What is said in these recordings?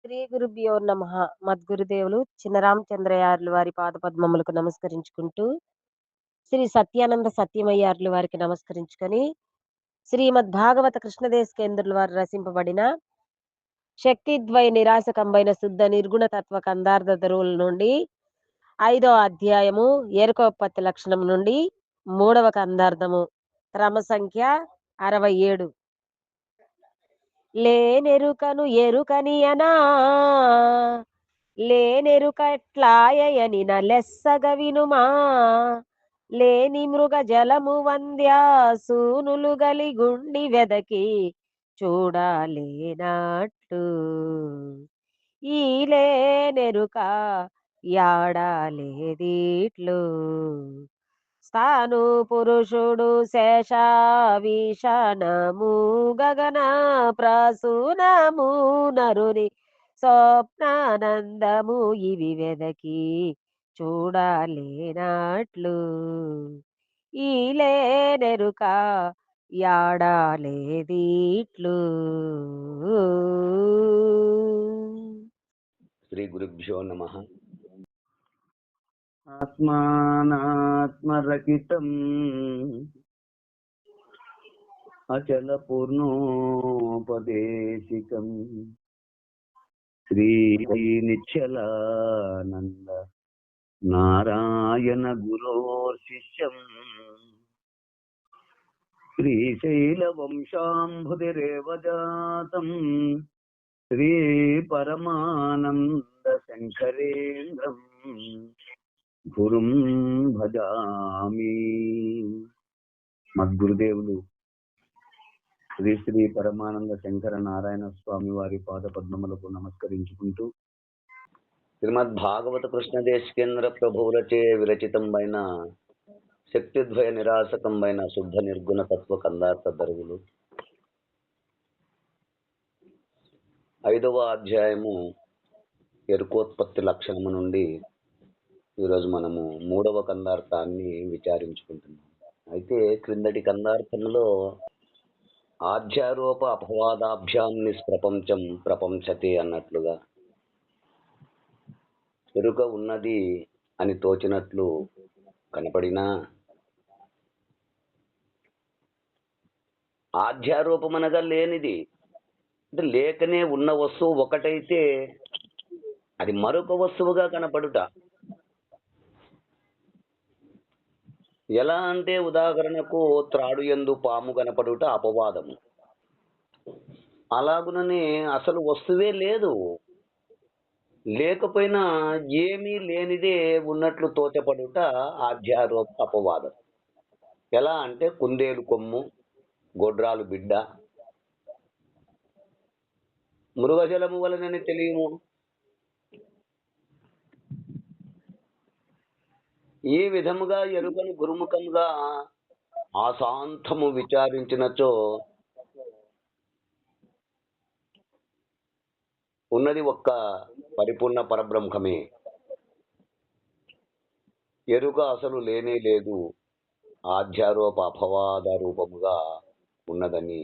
శ్రీ గురుభ్యో నమః. మద్గురుదేవులు చిన్నరామచంద్రయార్లు వారి పాదపద్మములకు నమస్కరించుకుంటూ, శ్రీ సత్యానంద సత్యమయ్యార్లు వారికి నమస్కరించుకొని, శ్రీమద్భాగవత కృష్ణదేశికేంద్రుల వారు రచింపబడిన శక్తిద్వయ నిరాశకంబైన శుద్ధ నిర్గుణ తత్వ కందార్థ ధరువుల నుండి 5వ అధ్యాయము ఏరుకోపత్తి లక్షణం నుండి 3వ కందార్థము క్రమ సంఖ్య 67. లేనెరుకను ఎరుకనియనా లేనెరుకట్లాయని నలెస్సగ వినుమా లేని మృగ జలము వంద్యా సూనులు గలిగుండి వెదకి చూడాలేనట్లు ఈ లేనెరుక యాడాలేదిట్లు స్థాను పురుషుడు శేషావిషణము గగన ప్రసూనము నరుని స్వప్నానందము ఇవి వెదకి చూడలేనట్లు ఈ లేనెరుక యాడాలేదిట్లు. శ్రీ గురుభ్యో నమః. ఆత్మానాత్మరకితం అచల పూర్ణోపదేశికం శ్రీ నిశ్చలానంద నారాయణ గురోర్శిష్యం శ్రీశైల వంశాంభుతిరేవ జాతం శ్రీ పరమానంద శంకరేంద్రం గురుం భజామి. మద్గురుదేవులు శ్రీ శ్రీ పరమానంద శంకర నారాయణ స్వామి వారి పాద పద్మములకు నమస్కరించుకుంటూ, శ్రీమద్భాగవత కృష్ణదేశికేంద్ర ప్రభువులచే విరచితంబైన శక్తిద్వయ నిరాశకంబైన శుద్ధ నిర్గుణ తత్వ కందార్థ ధరువులు 5వ అధ్యాయము ఎరుకోత్పత్తి లక్షణము నుండి ఈరోజు మనము 3వ కందార్థాన్ని విచారించుకుంటున్నాం. అయితే క్రిందటి కందార్థంలో ఆధ్యారోప అపవాదాభ్యాం నిష్ప్రపంచం ప్రపంచతే అన్నట్లుగా ఎరుక ఉన్నది అని తోచినట్లు కనపడినా ఆధ్యారూపమనగా లేనిది, అంటే లేకనే ఉన్న వస్తువు ఒకటైతే అది మరొక వస్తువుగా కనపడుట. ఎలా అంటే ఉదాహరణకు త్రాడు యందు పాము కనపడుట అపవాదము. అలాగుననే అసలు వస్తువే లేదు, లేకపోయినా ఏమీ లేనిదే ఉన్నట్లు తోచపడుట ఆధ్యారోప అపవాదం. ఎలా అంటే కుందేలు కొమ్ము, గొడ్రాలు బిడ్డ, మృగజలము వలనని తెలియము. ఈ విధముగా ఎరుకను గురుముఖముగా ఆశాంతము విచారించినచో ఉన్నది ఒక్క పరిపూర్ణ పరబ్రహ్మమే. ఎరుక అసలు లేనే లేదు, ఆధ్యారోప అపవాద రూపముగా ఉన్నదని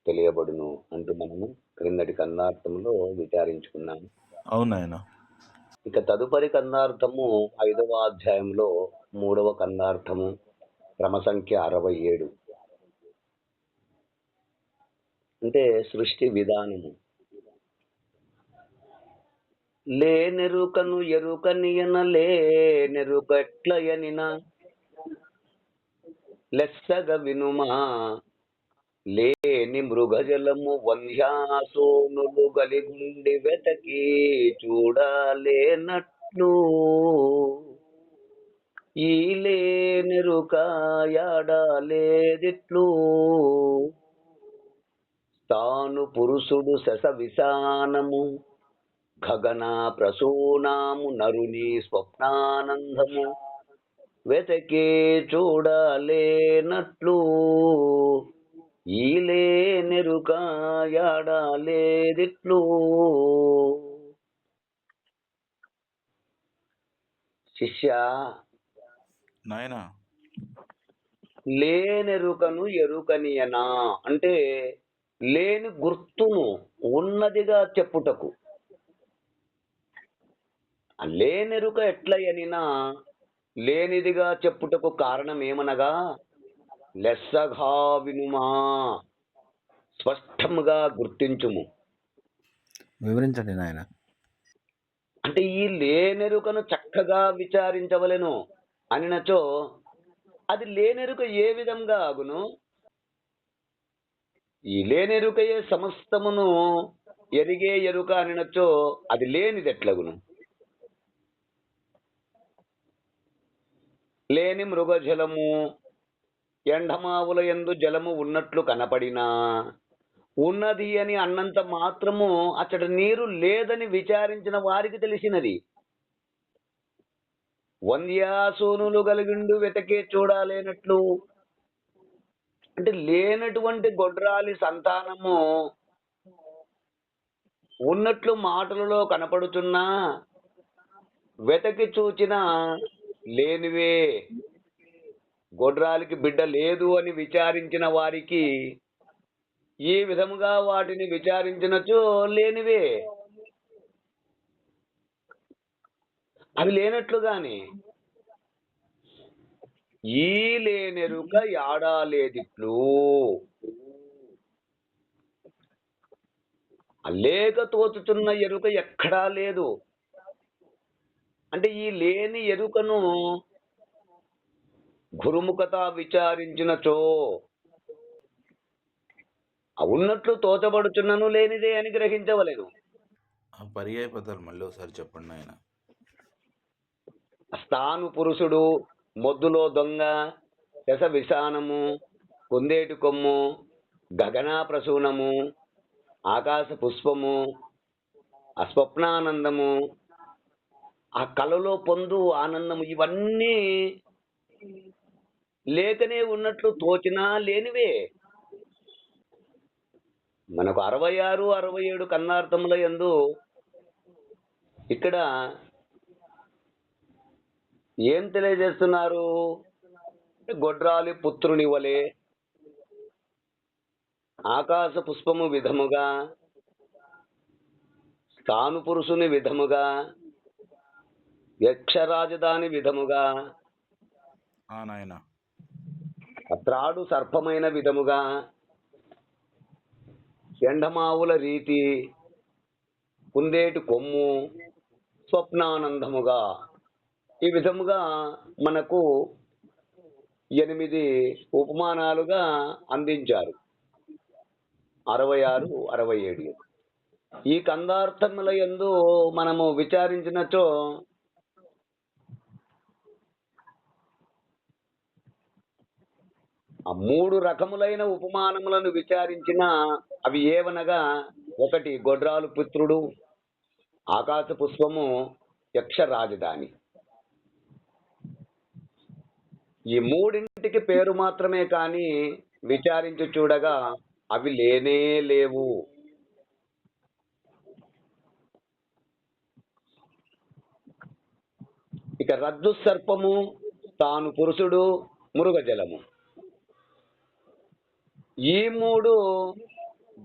తెలియబడును అంటూ మనము క్రిందటి కందార్థంలో విచారించుకున్నాము. అవునాయన. ఇక తదుపరి కందార్థము 5వ అధ్యాయంలో 3వ కందార్థము క్రమ సంఖ్య 67, అంటే సృష్టి విధానము. లేనెరుకను ఎరుకనియన లేనెరుకట్లయనిన లెస్సగ వినుమా లేని మృగజలము వంధ్యాసోనులు గలిగుండి వెతకి చూడలేనట్లు ఈ లేనెరుక యాడాలేదిట్లు తాను పురుషుడు శశ విశానము గగన ప్రసూనాము నరుని స్వప్నానందము వెతకే చూడలేనట్లు ఈ లేనెరుక యాడాలేదిట్లు. శిష్య, నాయన, లేనెరుకను ఎరుకనియనా అంటే లేని గుర్తును ఉన్నదిగా చెప్పుటకు, ఆ లేనెరుక ఎట్లయనినా లేనిదిగా చెప్పుటకు కారణమేమనగా లెస్సగా వినుమా, స్పష్టముగా గుర్తించుము. వివరించండి నాయన. అంటే ఈ లేనెరుకను చక్కగా విచారించవలెను అనినచో అది లేనెరుక ఏ విధంగా అగును? ఈ లేనెరుకయే సమస్తమును ఎరిగే ఎరుక అనినచో అది లేనిది ఎట్లగును? లేని మృగజలము ఎండమావుల యందు జలము ఉన్నట్లు కనపడినా ఉన్నది అని అన్నంత మాత్రము అచ్చట నీరు లేదని విచారించిన వారికి తెలిసినది. వంద్యాసూనులు కలిగిండు వెతకే చూడాలేనట్లు, అంటే లేనటువంటి గొడ్రాలి సంతానము ఉన్నట్లు మాటలలో కనపడుతున్నా వెతకి చూచిన లేనివే. గొడ్రాలికి బిడ్డ లేదు అని విచారించిన వారికి ఈ విధముగా వాటిని విచారించినచో లేనివే, అవి లేనట్లుగానే ఈ లేనెరుక యాడా లేదిట్లు. లేక తోచుతున్న ఎరుక ఎక్కడా లేదు. అంటే ఈ లేని ఎరుకను గురుముఖత విచారించినచో ఉన్నట్లు తోచబడుచున్నను లేనిదే అని గ్రహించవలెను. ఆ పర్యాయ పదాలు మళ్ళీ ఒకసారి చెప్పండి నాయన. స్థాను పురుషుడు, మొద్దులో దొంగ, దశ విశానము, కుందేటి కొమ్ము, గగనా ప్రసూనము, ఆకాశ పుష్పము, అస్వప్నానందము, ఆ కలలో పొందు ఆనందము, ఇవన్నీ లేకనే ఉన్నట్లు తోచినా లేనివే. మనకు 66, 67 కన్నార్థముల యందు ఇక్కడ ఏం తెలియజేస్తున్నారు? గొడ్రాలి పుత్రుని వలె, ఆకాశ పుష్పము విధముగా, స్థాను పురుషుని విధముగా, యక్షరాజధాని విధముగా, నాయన త్రాడు సర్పమైన విధముగా, ఎండమావుల రీతి, కుందేటి కొమ్ము, స్వప్నానందముగా, ఈ విధముగా మనకు 8 ఉపమానాలుగా అందించారు. 66, 67. ఈ కందార్థముల యందు మనము విచారించినచో ఆ 3 రకములైన ఉపమానములను విచారించిన అవి ఏవనగా, 1 గొడ్రాలు పుత్రుడు, ఆకాశ పుష్పము, యక్ష రాజధాని. ఈ 3ంటికి పేరు మాత్రమే కానీ విచారించి చూడగా అవి లేనే లేవు. ఇక రజ్జు సర్పము, తాను పురుషుడు, మృగజలము, ఈ 3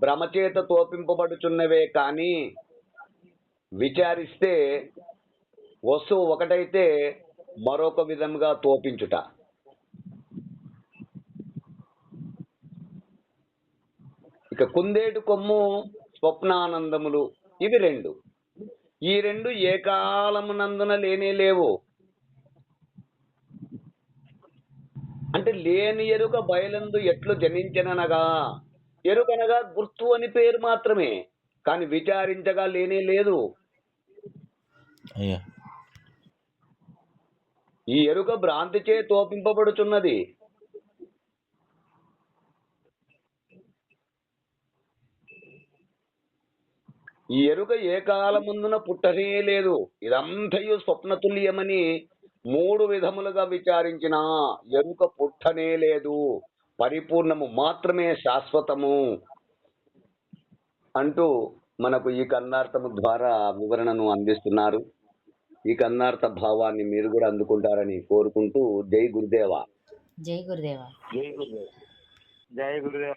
భ్రమచేత తోపింపబడుచున్నవే కానీ విచారిస్తే వస్తువు ఒకటైతే మరొక విధముగా తోపించుట. ఇక కుందేటి కొమ్ము, స్వప్నానందములు, ఇవి 2. ఈ 2 ఏ కాలమునందున లేనే లేవు. అంటే లేని ఎరుక బయలందు ఎట్లు జనించననగా, ఎరుకనగా గుర్తు అని పేరు మాత్రమే కానీ విచారించగా లేనే లేదు. అయ్యా, ఈ ఎరుక భ్రాంతిచే తోపింపబడుచున్నది. ఈ ఎరుక ఏ కాలముందున పుట్టనే లేదు. ఇదంతయు స్వప్నతుల్యమని 3 విధములుగా విచారించిన ఎరుక పుట్టనే లేదు. పరిపూర్ణము మాత్రమే శాశ్వతము అంటూ మనకు ఈ కన్నార్థము ద్వారా వివరణను అందిస్తున్నారు. ఈ కన్నార్థ భావాన్ని మీరు కూడా అందుకుంటారని కోరుకుంటూ జై గురుదేవ. జై గురుదేవ. జై గురుదేవ. జై గురుదేవ.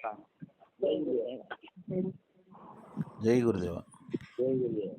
జై గురుదేవ. జై గురుదేవ.